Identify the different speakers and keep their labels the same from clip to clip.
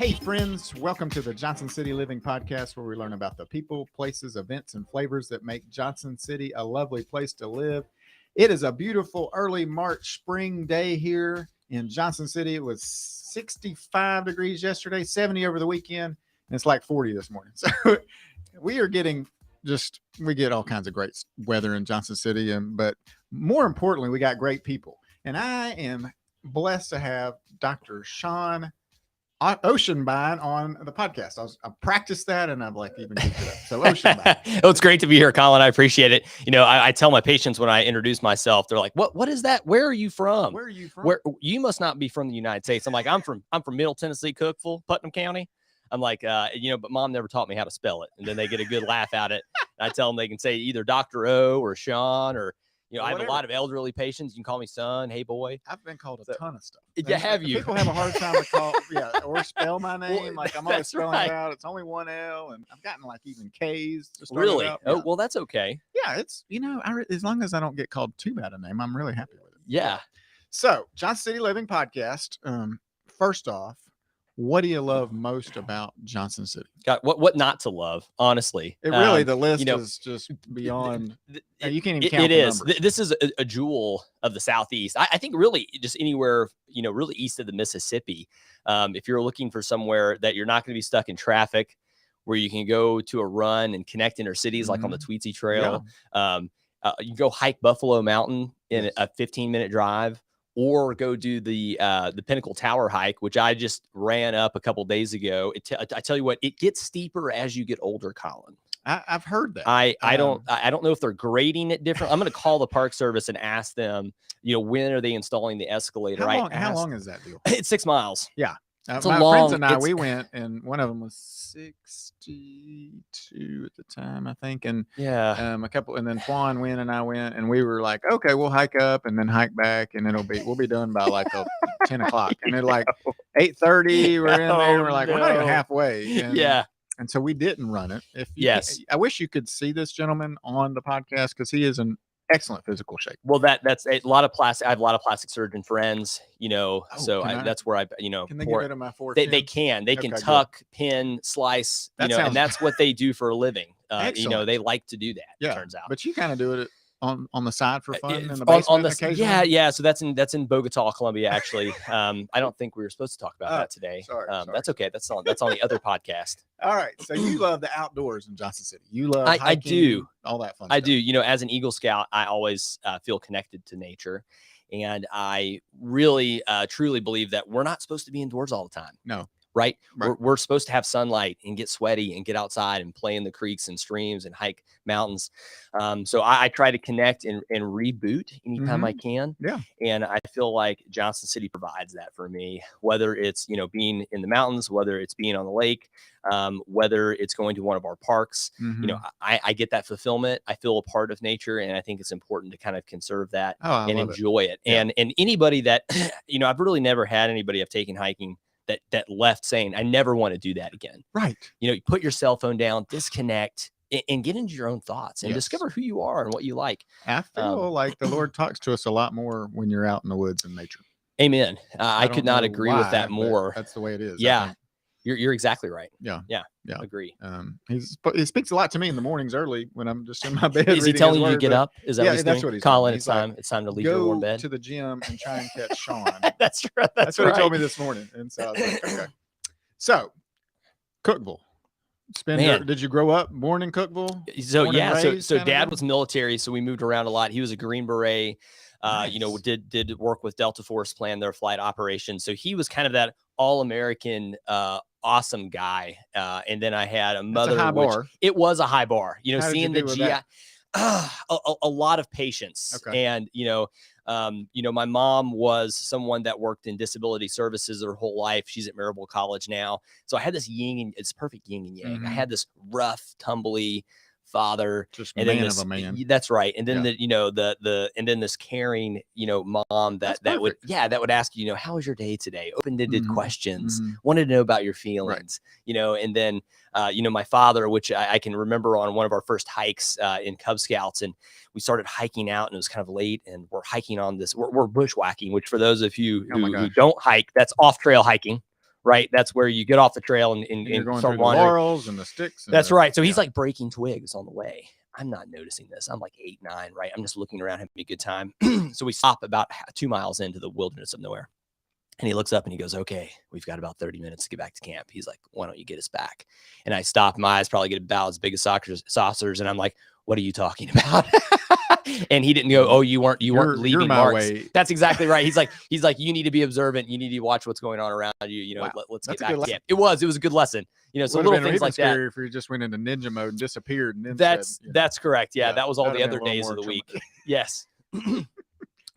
Speaker 1: Hey friends, welcome to the Johnson City Living Podcast, where we learn about the people, places, events, and flavors that make Johnson City a lovely place to live. It is a beautiful early March spring day here in Johnson City. It was 65 degrees yesterday, 70 over the weekend, and it's like 40 this morning. So we are getting we get all kinds of great weather in Johnson City, but more importantly, we got great people. And I am blessed to have Dr. Sean Ochsenbein on the podcast. I practiced that and I've even goofed it up. So Ochsenbein.
Speaker 2: Oh, it's great to be here, Colin. I appreciate it. I tell my patients when I introduce myself, they're like, what is that? Where are you from?
Speaker 1: Where are you from?
Speaker 2: Where you must not be from the United States. I'm like, I'm from Middle Tennessee, Cookeville, Putnam County. I'm like, but mom never taught me how to spell it. And then they get a good laugh at it. And I tell them they can say either Dr. O or Sean or, I have a lot of elderly patients. You can call me son. Hey, boy.
Speaker 1: I've been called a ton of stuff.
Speaker 2: Yeah, have you?
Speaker 1: People have a hard time to call, or spell my name. Like I'm always spelling it out. It's only one L, and I've gotten even K's.
Speaker 2: Really?
Speaker 1: Out.
Speaker 2: Oh, well, that's okay.
Speaker 1: Yeah, it's as long as I don't get called too bad a name, I'm really happy with it.
Speaker 2: Yeah.
Speaker 1: So, Johnson City Living Podcast. First off, what do you love most about Johnson City?
Speaker 2: God, what not to love, honestly.
Speaker 1: It really, the list is just beyond. You can't even count
Speaker 2: it
Speaker 1: the
Speaker 2: is.
Speaker 1: numbers.
Speaker 2: This is a jewel of the Southeast. I think really just anywhere, really east of the Mississippi. If you're looking for somewhere that you're not going to be stuck in traffic, where you can go to a run and connect inner cities, like on the Tweetsie Trail. Yeah. You can go hike Buffalo Mountain in a 15-minute drive. Or go do the Pinnacle Tower hike, which I just ran up a couple days ago. I tell you what, it gets steeper as you get older, Colin.
Speaker 1: I've heard that.
Speaker 2: I don't know if they're grading it different. I'm going to call the Park Service and ask them, when are they installing the escalator?
Speaker 1: How long is that deal?
Speaker 2: It's 6 miles.
Speaker 1: Yeah. My friends and I, we went, and one of them was 62 at the time, I think. And a couple, and then Juan went and I went, and we were like, okay, we'll hike up and then hike back, and we'll be done by 10 o'clock. And then 8:30, we're in there, and we're like, we're not even halfway. And, and so we didn't run it. I wish you could see this gentleman on the podcast because he is an excellent physical shape.
Speaker 2: Well, that's a lot of plastic. I have a lot of plastic surgeon friends, that's where
Speaker 1: can they get rid of my 410?
Speaker 2: They can tuck, pin, slice, and that's what they do for a living. They like to do that.
Speaker 1: Yeah.
Speaker 2: It turns out.
Speaker 1: But you kind of do it on the side for fun in the basement occasionally?
Speaker 2: Yeah. So that's in Bogota, Colombia, actually. I don't think we were supposed to talk about that today.
Speaker 1: Sorry.
Speaker 2: That's okay. That's on the other podcast.
Speaker 1: All right. So you love the outdoors in Johnson City. You love hiking,
Speaker 2: I do.
Speaker 1: All that fun
Speaker 2: I
Speaker 1: stuff.
Speaker 2: do. As an Eagle Scout, I always feel connected to nature. And I really, truly believe that we're not supposed to be indoors all the time.
Speaker 1: No.
Speaker 2: Right. We're supposed to have sunlight and get sweaty and get outside and play in the creeks and streams and hike mountains. So I try to connect and reboot anytime I can.
Speaker 1: Yeah.
Speaker 2: And I feel like Johnson City provides that for me, whether it's, being in the mountains, whether it's being on the lake, whether it's going to one of our parks. I get that fulfillment. I feel a part of nature, and I think it's important to kind of conserve that and enjoy it.
Speaker 1: Yeah.
Speaker 2: And anybody that, I've really never had anybody I've taken hiking that left saying, I never want to do that again.
Speaker 1: Right.
Speaker 2: You put your cell phone down, disconnect, and get into your own thoughts and discover who you are and what you like.
Speaker 1: I feel like the Lord talks to us a lot more when you're out in the woods and nature.
Speaker 2: Amen. I could not agree with that more.
Speaker 1: That's the way it is.
Speaker 2: Yeah. You're exactly right.
Speaker 1: Yeah.
Speaker 2: Agree.
Speaker 1: He speaks a lot to me in the mornings early when I'm just in my bed.
Speaker 2: Is he telling you to get up? Is that what he's doing?
Speaker 1: That's what he's
Speaker 2: Colin,
Speaker 1: doing.
Speaker 2: It's time to leave your warm bed.
Speaker 1: Go to the gym and try and catch Sean.
Speaker 2: That's right.
Speaker 1: That's what he told me this morning. And so I was like, okay. So, Cookeville. Did you grow up born in Cookeville?
Speaker 2: So dad was military, so we moved around a lot. He was a Green Beret. Nice. Did work with Delta Force, plan their flight operations. So he was kind of that all-American, awesome guy. And then I had a mother.
Speaker 1: That's a high bar.
Speaker 2: It was a high bar.
Speaker 1: How
Speaker 2: seeing the GI, a lot of patience.
Speaker 1: Okay.
Speaker 2: And my mom was someone that worked in disability services her whole life. She's at Marable College now. So I had this it's perfect yin and yang. I had this rough, tumbly father,
Speaker 1: just
Speaker 2: and
Speaker 1: man of a man.
Speaker 2: That's right. And then and then this caring, mom that would ask you, how was your day today? Open-ended questions, wanted to know about your feelings, and then my father, which I can remember on one of our first hikes in Cub Scouts, and we started hiking out, and it was kind of late, and we're hiking on this, we're bushwhacking, which for those of you who don't hike, that's off trail hiking. right? That's where you get off the trail and
Speaker 1: You're going
Speaker 2: start
Speaker 1: through the
Speaker 2: wandering.
Speaker 1: laurels and the sticks. And
Speaker 2: That's right. So he's
Speaker 1: yeah.
Speaker 2: like breaking twigs on the way. I'm not noticing this. I'm like 8, 9, right? I'm just looking around, having a good time. So we stop about 2 miles into the wilderness of nowhere. And he looks up and he goes, okay, we've got about 30 minutes to get back to camp. He's like, why don't you get us back? And I stop. My eyes probably get about as big as saucers. And I'm like, what are you talking about? And he didn't go, oh, you weren't leaving marks.
Speaker 1: Way.
Speaker 2: That's exactly right. He's like, you need to be observant. You need to watch what's going on around you. You know,
Speaker 1: Wow.
Speaker 2: let's
Speaker 1: That's
Speaker 2: get back
Speaker 1: a
Speaker 2: to
Speaker 1: good
Speaker 2: camp. It was a good lesson. You know, so little things like that.
Speaker 1: If you just went into ninja mode and disappeared. And then
Speaker 2: That's correct. Yeah, that was all the other days of the week. Yes.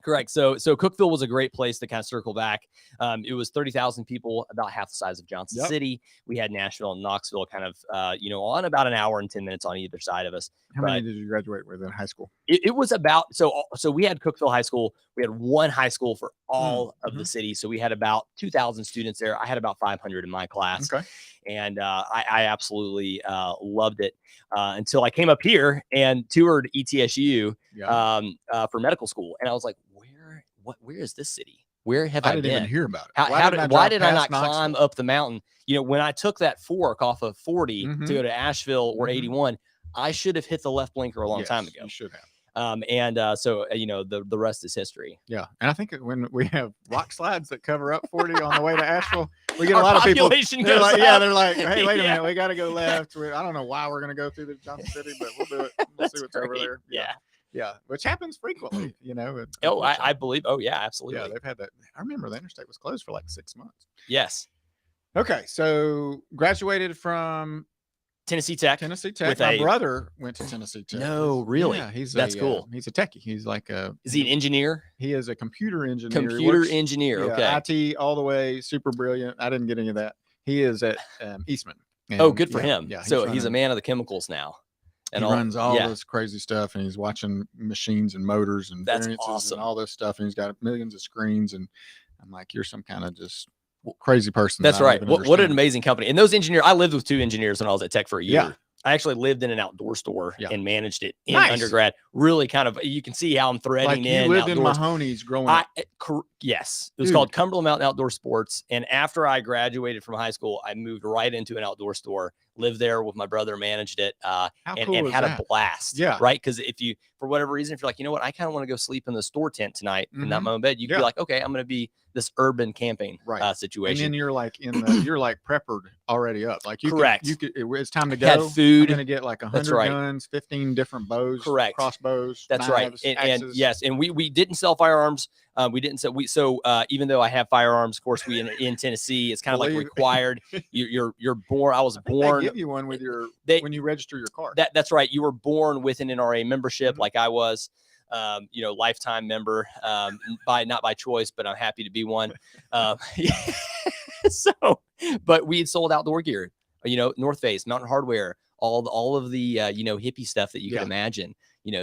Speaker 2: Correct. So Cookeville was a great place to kind of circle back. It was 30,000 people, about half the size of Johnson City. We had Nashville and Knoxville kind of, on about an hour and 10 minutes on either side of us.
Speaker 1: How many did you graduate with in high school?
Speaker 2: It was about, so we had Cookeville High School. We had one high school for all of the city. So we had about 2,000 students there. I had about 500 in my class. Okay. And I absolutely loved it until I came up here and toured ETSU for medical school. And I was like, where is this city? Where have I been?
Speaker 1: Even hear about
Speaker 2: it. Why did I not climb up the mountain? You know, when I took that fork off of 40 to go to Asheville or 81, I should have hit the left blinker a long time ago.
Speaker 1: You should have.
Speaker 2: So the rest is history.
Speaker 1: Yeah. And I think when we have rock slides that cover up 40 on the way to Asheville, we get a lot of people. They're like, they're like, hey, wait a minute, we got to go left. I don't know why we're going to go through the Johnson City, but we'll do it. We'll see what's over there. Yeah, which happens frequently, you know.
Speaker 2: I believe. Oh, yeah, absolutely.
Speaker 1: Yeah, they've had that. I remember the interstate was closed for like 6 months.
Speaker 2: Yes.
Speaker 1: Okay, so graduated from
Speaker 2: Tennessee Tech.
Speaker 1: My brother went to Tennessee Tech.
Speaker 2: No, really?
Speaker 1: Yeah,
Speaker 2: that's cool.
Speaker 1: He's a techie. He's like
Speaker 2: Is he an engineer?
Speaker 1: He is a computer engineer.
Speaker 2: Okay.
Speaker 1: IT all the way, super brilliant. I didn't get any of that. He is at Eastman.
Speaker 2: And, good for him. Yeah. So he's a man of the chemicals now.
Speaker 1: And he runs all this crazy stuff, and he's watching machines and motors and variances and all this stuff. And he's got millions of screens. And I'm like, you're some kind of just crazy person.
Speaker 2: That's right. What an amazing company. And those engineers, I lived with 2 engineers when I was at Tech for a year.
Speaker 1: Yeah.
Speaker 2: I actually lived in an outdoor store and managed it in undergrad. Really kind of, you can see how I'm threading in.
Speaker 1: You lived in Mahoney's growing up.
Speaker 2: Yes. It was called Cumberland Mountain Outdoor Sports. And after I graduated from high school, I moved right into an outdoor store, lived there with my brother, managed it, and had a blast. Yeah. Right. Because if you, for whatever reason, if you're like, you know what, I kind of want to go sleep in the store tent tonight and not my own bed, you could be like, okay, I'm going to be this urban camping situation.
Speaker 1: And then you're like you're like preppered already up. Like
Speaker 2: correct.
Speaker 1: It's time to go.
Speaker 2: Had food.
Speaker 1: I'm going to get like 100 guns, 15 different bows.
Speaker 2: Correct.
Speaker 1: Crossbows.
Speaker 2: That's
Speaker 1: knives,
Speaker 2: right. And yes, and we didn't sell firearms. We didn't sell. Even though I have firearms, of course, we in Tennessee, it's kind of like required. You're born. I was born.
Speaker 1: They give you one with when you register your car.
Speaker 2: That's right. You were born with an NRA membership, like I was. Lifetime member, not by choice, but I'm happy to be one. But we had sold outdoor gear, North Face, Mountain Hardware, all of the, hippie stuff that you can imagine,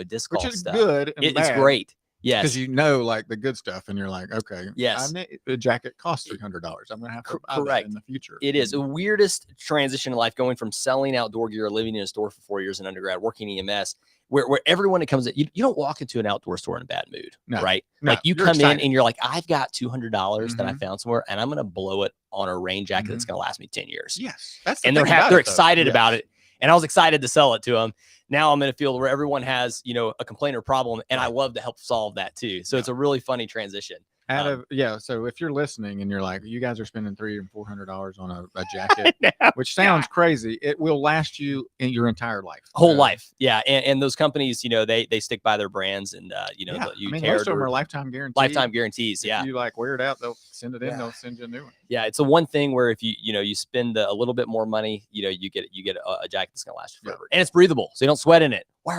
Speaker 2: disc golf stuff.
Speaker 1: Which is good.
Speaker 2: It's great. Yes.
Speaker 1: Because like the good stuff and you're like, okay,
Speaker 2: yes,
Speaker 1: the jacket costs $300. I'm going to have to buy that in the future.
Speaker 2: It is the weirdest transition in life, going from selling outdoor gear, living in a store for 4 years in undergrad, working EMS, where everyone that comes in, you don't walk into an outdoor store in a bad mood, right?
Speaker 1: No,
Speaker 2: like you come in and you're like, I've got $200 that I found somewhere and I'm going to blow it on a rain jacket that's going to last me 10 years.
Speaker 1: Yes. That's
Speaker 2: they're excited about it. And I was excited to sell it to them. Now I'm in a field where everyone has, a complaint or problem, and I love to help solve that too. So it's a really funny transition.
Speaker 1: So if you're listening and you're like, you guys are spending $300 and $400 on a jacket, which sounds crazy, it will last you in your entire life,
Speaker 2: whole life. Yeah, and those companies, they stick by their brands, and
Speaker 1: most of them are lifetime guarantees.
Speaker 2: Lifetime guarantees.
Speaker 1: If you like wear it out, they'll send it in. They'll send you a new one.
Speaker 2: Yeah, it's the one thing where if you spend a little bit more money, you get a jacket that's gonna last you forever, and it's breathable, so you don't sweat in it. Why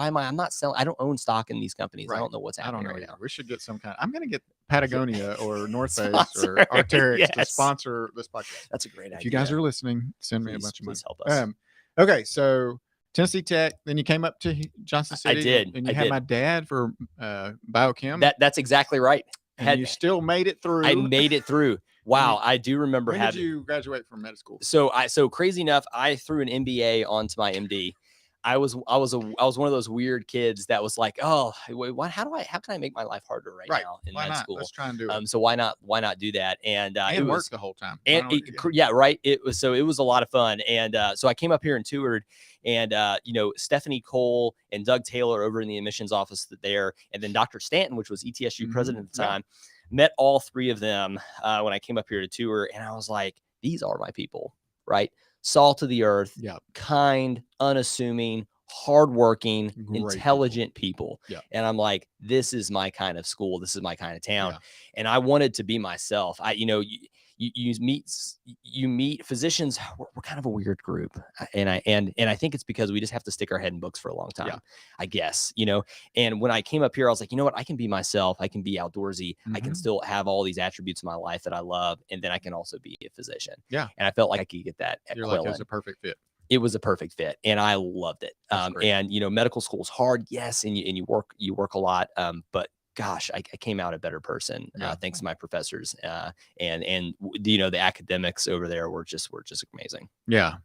Speaker 2: am I? I'm not selling. I don't own stock in these companies. Right. I don't know what's happening right now.
Speaker 1: We should get some kind. I'm going to get Patagonia or North Face or Arc'teryx to sponsor this podcast.
Speaker 2: That's a great idea.
Speaker 1: If you guys are listening, send me a bunch of money.
Speaker 2: Please help us.
Speaker 1: Okay, so Tennessee Tech. Then you came up to Johnson City.
Speaker 2: I did.
Speaker 1: And you had my dad for biochem.
Speaker 2: That's exactly right.
Speaker 1: And you still made it through.
Speaker 2: I made it through. Wow, I do remember
Speaker 1: when did you graduate from med school?
Speaker 2: So crazy enough, I threw an MBA onto my MD. I was one of those weird kids that was like, oh, wait, how can I make my life harder right now in
Speaker 1: Why
Speaker 2: med
Speaker 1: not?
Speaker 2: school?
Speaker 1: Let's try and do it.
Speaker 2: So why not do that? And it
Speaker 1: work
Speaker 2: was
Speaker 1: the whole time.
Speaker 2: and right. It was a lot of fun. And so I came up here and toured, and Stephanie Cole and Doug Taylor over in the admissions office there, and then Dr. Stanton, which was ETSU president at the time, met all three of them when I came up here to tour, and I was like, these are my people, right? Salt of the earth, kind, unassuming, hardworking, intelligent people. And I'm like, this is my kind of school. This is my kind of town. And I wanted to be myself. You meet physicians. We're kind of a weird group, and I think it's because we just have to stick our head in books for a long time, I guess, And when I came up here, I was like, you know what? I can be myself. I can be outdoorsy. I can still have all these attributes in my life that I love, and then I can also be a physician. And I felt like I could get that at Colin.
Speaker 1: Like, it was a perfect fit.
Speaker 2: It was a perfect fit, and I loved it. And medical school is hard, yes, and you work a lot, but gosh, I came out a better person thanks to my professors, and the academics over there were just amazing. Yeah.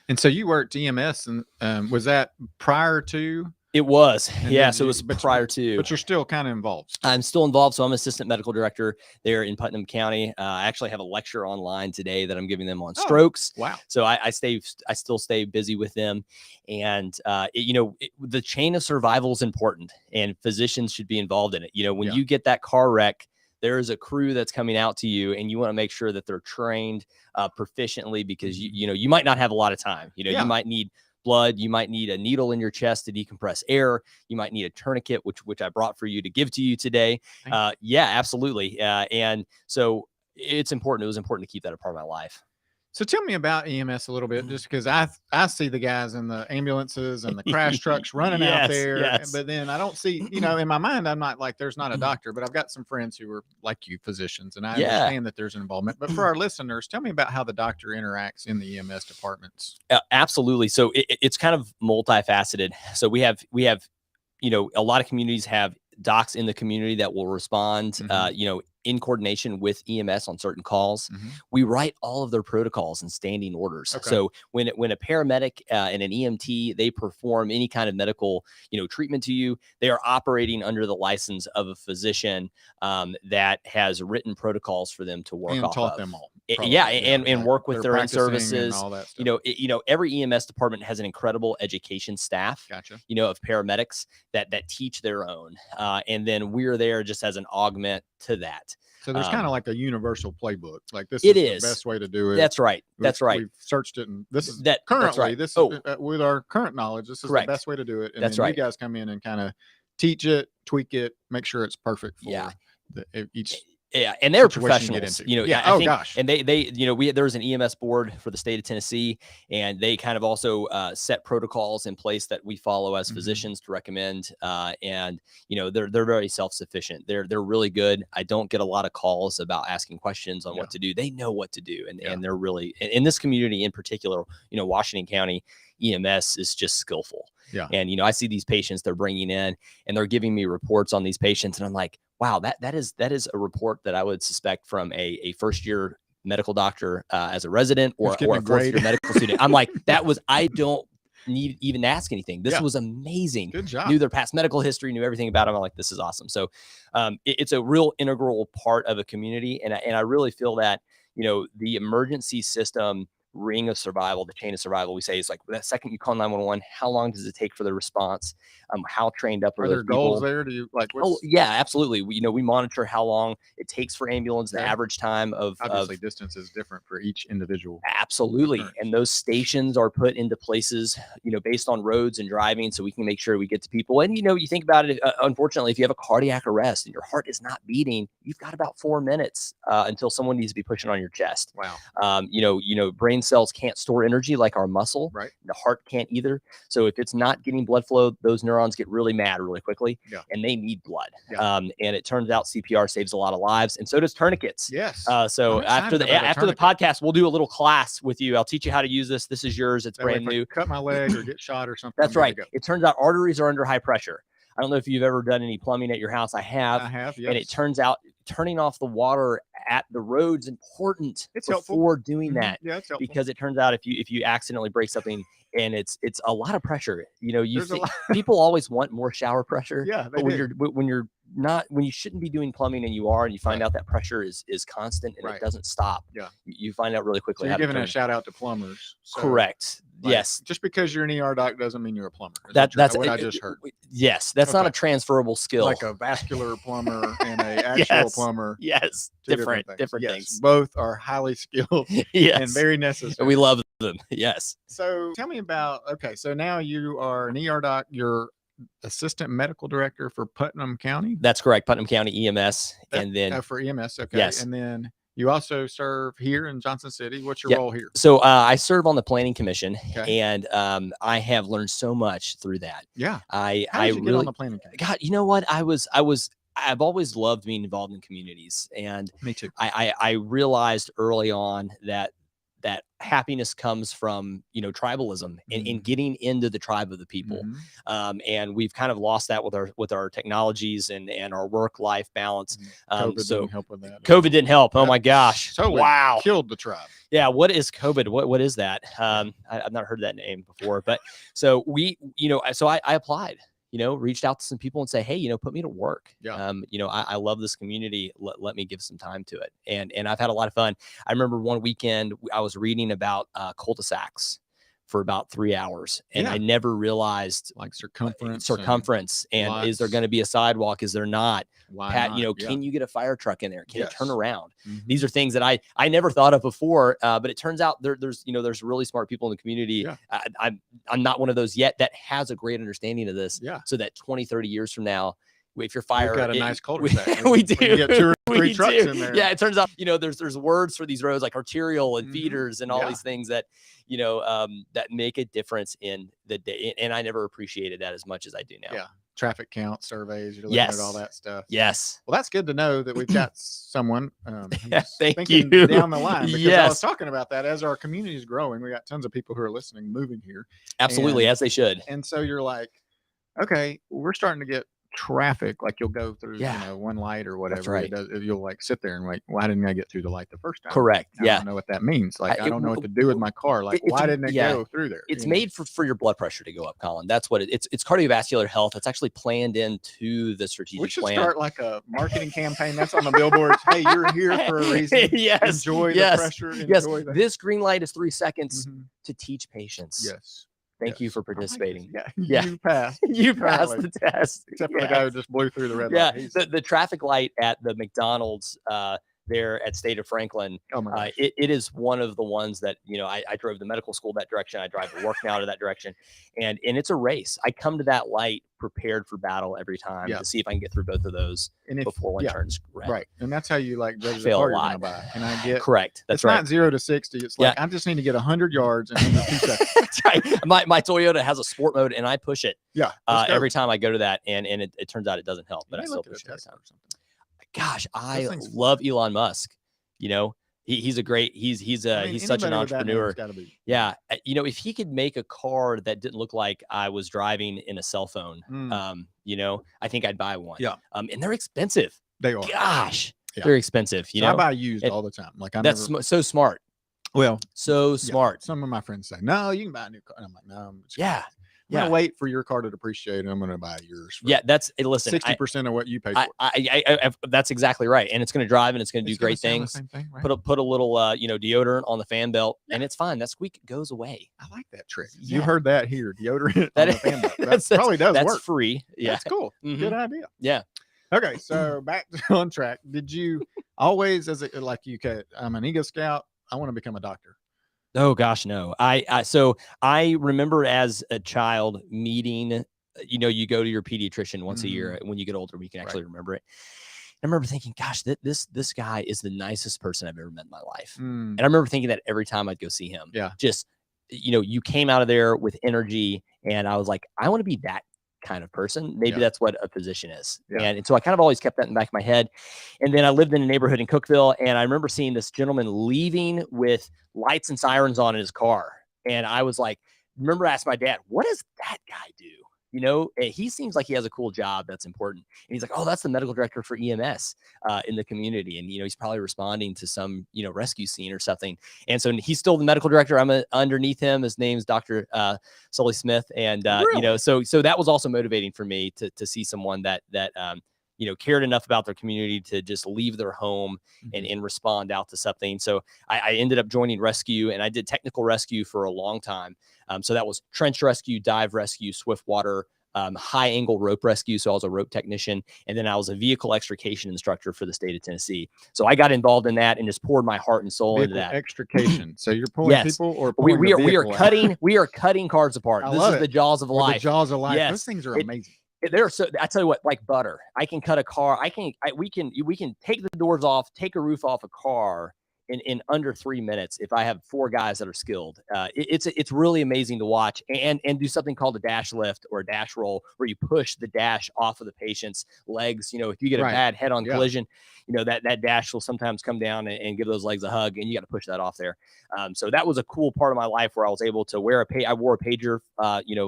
Speaker 1: And so you worked EMS, and was that prior to?
Speaker 2: It was, so it was prior to.
Speaker 1: But you're still kind of involved.
Speaker 2: I'm still involved. So I'm assistant medical director there in Putnam County. I actually have a lecture online today that I'm giving them on strokes.
Speaker 1: Wow.
Speaker 2: So I still stay busy with them. And, the chain of survival is important, and physicians should be involved in it. When you get that car wreck, there is a crew that's coming out to you, and you want to make sure that they're trained proficiently, because you might not have a lot of time. You might need blood, you might need a needle in your chest to decompress air, you might need a tourniquet, which I brought for you to give to you today. Absolutely. And so it was important to keep that a part of my life.
Speaker 1: So tell me about EMS a little bit, just because I see the guys in the ambulances and the crash trucks running out there, but then I don't see, in my mind, I'm not like, there's not a doctor, but I've got some friends who are like you, physicians, and I understand that there's an involvement. But for our listeners, tell me about how the doctor interacts in the EMS departments.
Speaker 2: Absolutely. So it's kind of multifaceted. So we have a lot of communities have docs in the community that will respond, in coordination with EMS on certain calls. We write all of their protocols and standing orders. So when a paramedic and an EMT, they perform any kind of medical, treatment to you, they are operating under the license of a physician that has written protocols for them to work
Speaker 1: and
Speaker 2: off
Speaker 1: taught
Speaker 2: of.
Speaker 1: them all.
Speaker 2: And work with their own services.
Speaker 1: All that stuff.
Speaker 2: Every EMS department has an incredible education staff. Of paramedics that teach their own, and then we're there just as an augment to that.
Speaker 1: So there's kind of like a universal playbook. Like, this is the best way to do it.
Speaker 2: That's right.
Speaker 1: We've searched it, and this is currently this is with our current knowledge. This is the best way to do it. And then you guys come in and kind of teach it, tweak it, make sure it's perfect for each.
Speaker 2: And they're professionals,
Speaker 1: gosh.
Speaker 2: And they there's an EMS board for the state of Tennessee, and they kind of also set protocols in place that we follow as physicians to recommend. And they're very self-sufficient. They're really good. I don't get a lot of calls about asking questions on what to do. They know what to do, and they're really, in this community in particular, Washington County EMS is just skillful. And I see these patients they're bringing in, and they're giving me reports on these patients, and I'm like, wow, that is a report that I would suspect from a first year medical doctor as a resident or a fourth year medical student. I'm like, I don't need even ask anything. This was amazing.
Speaker 1: Good job.
Speaker 2: Knew their past medical history, knew everything about them. I'm like, this is awesome. So it's a real integral part of a community, and I really feel that the emergency system ring of survival, the chain of survival, we say, is like that second you call 911, how long does it take for the response? How trained up are
Speaker 1: there goals there? Do you like?
Speaker 2: Oh yeah, absolutely. We monitor how long it takes for ambulance, the average time of
Speaker 1: obviously distance is different for each individual.
Speaker 2: Absolutely. And those stations are put into places, based on roads and driving, so we can make sure we get to people. And you think about it, unfortunately, if you have a cardiac arrest and your heart is not beating, you've got about 4 minutes until someone needs to be pushing on your chest.
Speaker 1: Wow.
Speaker 2: Brain cells can't store energy like our muscle.
Speaker 1: Right.
Speaker 2: The heart can't either. So if it's not getting blood flow, those neurons get really mad really quickly, and they need blood. And it turns out CPR saves a lot of lives, and so does tourniquets.
Speaker 1: Yes.
Speaker 2: So after the podcast, we'll do a little class with you. I'll teach you how to use this. This is yours. It's brand new.
Speaker 1: Cut my leg or get shot or something.
Speaker 2: That's right. It turns out arteries are under high pressure. I don't know if you've ever done any plumbing at your house. I have.
Speaker 1: Yes.
Speaker 2: And it turns out turning off the water at the road's important
Speaker 1: It's
Speaker 2: before
Speaker 1: helpful.
Speaker 2: doing that,
Speaker 1: Yeah, it's helpful.
Speaker 2: because it turns out if you accidentally break something, and it's a lot of pressure, you
Speaker 1: There's a
Speaker 2: see,
Speaker 1: lot.
Speaker 2: people always want more shower pressure,
Speaker 1: Yeah, they
Speaker 2: but when
Speaker 1: do.
Speaker 2: you're not, when you shouldn't be doing plumbing and you are, and you find
Speaker 1: Right.
Speaker 2: out that pressure is constant and
Speaker 1: Right.
Speaker 2: it doesn't stop,
Speaker 1: Yeah.
Speaker 2: you find out really
Speaker 1: So
Speaker 2: quickly
Speaker 1: you're
Speaker 2: how to
Speaker 1: giving a
Speaker 2: turn.
Speaker 1: shout out to plumbers. So,
Speaker 2: Correct.
Speaker 1: like,
Speaker 2: Yes.
Speaker 1: just because you're an ER doc doesn't mean you're a plumber. is
Speaker 2: That's
Speaker 1: what I just heard.
Speaker 2: Yes, that's not
Speaker 1: Okay.
Speaker 2: a transferable skill.
Speaker 1: Like a vascular plumber and a actual
Speaker 2: Yes.
Speaker 1: plumber.
Speaker 2: Yes,
Speaker 1: Two
Speaker 2: different
Speaker 1: Yes,
Speaker 2: things.
Speaker 1: both are highly skilled
Speaker 2: Yes,
Speaker 1: and very necessary.
Speaker 2: and we love them. Yes.
Speaker 1: So tell me about, okay, so now you are an ER doc, you're assistant medical director for Putnam County.
Speaker 2: That's correct. Putnam County EMS, and then
Speaker 1: For EMS, okay.
Speaker 2: Yes.
Speaker 1: And then you also serve here in Johnson City. What's your
Speaker 2: Yep.
Speaker 1: role here?
Speaker 2: So I serve on the planning commission,
Speaker 1: Okay.
Speaker 2: and I have learned so much through that.
Speaker 1: Yeah. How
Speaker 2: I
Speaker 1: did you get on
Speaker 2: really,
Speaker 1: the planning commission?
Speaker 2: God, you know what? I've always loved being involved in communities, and
Speaker 1: Me too.
Speaker 2: I realized early on that happiness comes from, tribalism and getting into the tribe of the people.
Speaker 1: Mhm.
Speaker 2: And we've kind of lost that with our technologies and our work-life balance.
Speaker 1: COVID
Speaker 2: So
Speaker 1: didn't help with that.
Speaker 2: COVID didn't help. Oh
Speaker 1: That
Speaker 2: my gosh.
Speaker 1: totally
Speaker 2: Wow.
Speaker 1: killed the tribe.
Speaker 2: Yeah. What is COVID? What is that? I've not heard that name before, but so so I applied, reached out to some people and say, hey, put me to work.
Speaker 1: Yeah.
Speaker 2: I love this community. Let me give some time to it. And I've had a lot of fun. I remember one weekend I was reading about cul-de-sacs for about 3 hours, and
Speaker 1: Yeah.
Speaker 2: I never realized
Speaker 1: Like circumference.
Speaker 2: and is there
Speaker 1: lots.
Speaker 2: going to be a sidewalk? Is there not?
Speaker 1: Why
Speaker 2: Pat,
Speaker 1: not?
Speaker 2: can you get a fire truck in there? Can it turn
Speaker 1: Yes.
Speaker 2: around?
Speaker 1: Mhm.
Speaker 2: These are things that I never thought of before, but it turns out there's really smart people in the community.
Speaker 1: Yeah.
Speaker 2: I'm not one of those yet that has a great understanding of this.
Speaker 1: Yeah.
Speaker 2: So that 20, 30 years from now, if you're
Speaker 1: We've
Speaker 2: fire,
Speaker 1: got a nice cul-de-sac.
Speaker 2: we
Speaker 1: We
Speaker 2: do.
Speaker 1: can get 2 or 3
Speaker 2: We
Speaker 1: trucks
Speaker 2: do.
Speaker 1: in there.
Speaker 2: Yeah, it turns out there's words for these roads like arterial and
Speaker 1: Mhm.
Speaker 2: feeders and all
Speaker 1: Yeah.
Speaker 2: these things that that make a difference in the day. And I never appreciated that as much as I do now.
Speaker 1: Yeah. Traffic count surveys. You're looking at all
Speaker 2: Yes.
Speaker 1: that stuff.
Speaker 2: Yes.
Speaker 1: Well, that's good to know that we've got someone who's
Speaker 2: Thank
Speaker 1: thinking
Speaker 2: you.
Speaker 1: down the line, because I was
Speaker 2: Yes.
Speaker 1: talking about that as our community is growing. We got tons of people who are listening, moving here.
Speaker 2: Absolutely,
Speaker 1: And-
Speaker 2: as they should.
Speaker 1: And so you're like, okay, we're starting to get traffic. Like you'll go through,
Speaker 2: Yeah.
Speaker 1: one light or whatever.
Speaker 2: right.
Speaker 1: You'll like sit there and like, why didn't I get through the light the first time?
Speaker 2: Correct.
Speaker 1: I
Speaker 2: Yeah.
Speaker 1: don't know what that means. Like, I don't know what to do with my car. Like,
Speaker 2: it's-
Speaker 1: why didn't it
Speaker 2: yeah.
Speaker 1: go through there?
Speaker 2: It's
Speaker 1: You know?
Speaker 2: made for your blood pressure to go up, Colin. That's what it's cardiovascular health. It's actually planned into the strategic
Speaker 1: We should
Speaker 2: plan.
Speaker 1: start like a marketing campaign that's on the billboards. Hey, you're here for a reason.
Speaker 2: Yes.
Speaker 1: Enjoy
Speaker 2: yes.
Speaker 1: the pressure.
Speaker 2: Yes.
Speaker 1: Enjoy the
Speaker 2: This green light is 3 seconds
Speaker 1: Mhm.
Speaker 2: to teach patience.
Speaker 1: Yes.
Speaker 2: Thank you
Speaker 1: Yes.
Speaker 2: for
Speaker 1: I like this.
Speaker 2: participating.
Speaker 1: Yeah.
Speaker 2: Yeah.
Speaker 1: You passed.
Speaker 2: You passed
Speaker 1: Apparently.
Speaker 2: the test.
Speaker 1: Except for the
Speaker 2: Yeah.
Speaker 1: guy who just blew through the red
Speaker 2: Yeah,
Speaker 1: light. He's-
Speaker 2: the traffic light at the McDonald's there at State of Franklin.
Speaker 1: oh my gosh.
Speaker 2: It is one of the ones that I drove the medical school that direction. I drive to work now to that direction, and it's a race. I come to that light prepared for battle every time
Speaker 1: Yeah.
Speaker 2: to see if I can get through both of those
Speaker 1: And if,
Speaker 2: before one
Speaker 1: yeah,
Speaker 2: turns red.
Speaker 1: right. And that's how you like judge the
Speaker 2: fail a
Speaker 1: car you're
Speaker 2: lot.
Speaker 1: gonna buy. And I get
Speaker 2: Correct. That's
Speaker 1: it's
Speaker 2: right.
Speaker 1: not 0 to 60. It's like I just need to get 100 yards in under 2 seconds.
Speaker 2: That's right. My Toyota has a sport mode, and I push it
Speaker 1: Yeah. let's go.
Speaker 2: every time I go to that, and it turns out it doesn't help,
Speaker 1: You
Speaker 2: but I
Speaker 1: may
Speaker 2: still
Speaker 1: look at a
Speaker 2: push it every
Speaker 1: Tesla
Speaker 2: time.
Speaker 1: or something.
Speaker 2: Gosh, I
Speaker 1: thing's
Speaker 2: love Elon Musk. He's a great. He's
Speaker 1: I mean,
Speaker 2: he's such an
Speaker 1: anybody with that name's
Speaker 2: entrepreneur.
Speaker 1: gotta be.
Speaker 2: Yeah, if he could make a car that didn't look like I was driving in a cell phone, I think I'd buy one.
Speaker 1: Yeah.
Speaker 2: And they're expensive.
Speaker 1: They are.
Speaker 2: Gosh,
Speaker 1: Yeah.
Speaker 2: they're expensive.
Speaker 1: So I buy used all the time. Like I
Speaker 2: That's
Speaker 1: never,
Speaker 2: so smart.
Speaker 1: well,
Speaker 2: So
Speaker 1: yeah,
Speaker 2: smart.
Speaker 1: some of my friends say, no, you can buy a new car. And I'm like, no, I'm just
Speaker 2: Yeah.
Speaker 1: I'm gonna wait for your car to depreciate, and I'm gonna buy yours. For
Speaker 2: Yeah. Listen.
Speaker 1: 60% of what you paid for.
Speaker 2: That's exactly right, and it's going to drive and it's going to do
Speaker 1: It's gonna
Speaker 2: great
Speaker 1: sound the
Speaker 2: things.
Speaker 1: same thing, right?
Speaker 2: Put a little deodorant on the fan belt, and
Speaker 1: Yeah.
Speaker 2: it's fine. That squeak goes away.
Speaker 1: I like that trick.
Speaker 2: Yeah.
Speaker 1: You heard that here. Deodorant
Speaker 2: That
Speaker 1: on the fan belt. That
Speaker 2: that's-
Speaker 1: probably does
Speaker 2: That's
Speaker 1: work.
Speaker 2: free. Yeah.
Speaker 1: That's cool.
Speaker 2: Mhm.
Speaker 1: Good idea.
Speaker 2: Yeah.
Speaker 1: Okay, so back on track. Did you always, like you could? I'm an Eagle Scout. I want to become a doctor.
Speaker 2: Oh gosh, no. So I remember as a child meeting. You go to your pediatrician once a year. When you get older, we can actually remember it. I remember thinking, gosh, this guy is the nicest person I've ever met in my life. And I remember thinking that every time I'd go see him.
Speaker 1: Yeah.
Speaker 2: Just you came out of there with energy, and I was like, I want to be that kind of person. Maybe
Speaker 1: Yeah.
Speaker 2: that's what a physician is.
Speaker 1: Yeah.
Speaker 2: And so I kind of always kept that in the back of my head. And then I lived in a neighborhood in Cookeville, and I remember seeing this gentleman leaving with lights and sirens on in his car. And I was like, remember asking my dad, what does that guy do? he seems like he has a cool job that's important. And he's like, oh, that's the medical director for EMS in the community. And, he's probably responding to some, rescue scene or something. And so he's still the medical director. I'm underneath him. His name's Dr. Sully Smith. And,
Speaker 1: Really?
Speaker 2: so that was also motivating for me to see someone that cared enough about their community to just leave their home and respond out to something. So I ended up joining rescue, and I did technical rescue for a long time. So that was trench rescue, dive rescue, swift water, high angle rope rescue. So I was a rope technician, and then I was a vehicle extrication instructor for the state of Tennessee. So I got involved in that and just poured my heart and soul into that.
Speaker 1: Extrication. So you're pulling people, or pulling
Speaker 2: we are cutting cars apart. This is the jaws of life.
Speaker 1: The jaws of life.
Speaker 2: Yes.
Speaker 1: Those things are amazing.
Speaker 2: They're so, I tell you what, like butter. I can cut a car. We can take the doors off, take a roof off a car in under 3 minutes if I have 4 guys that are skilled. It's really amazing to watch, and do something called a dash lift or a dash roll, where you push the dash off of the patient's legs. If you get a bad head-on collision, that dash will sometimes come down and give those legs a hug, and you got to push that off there. So that was a cool part of my life where I was able to wear I wore a pager,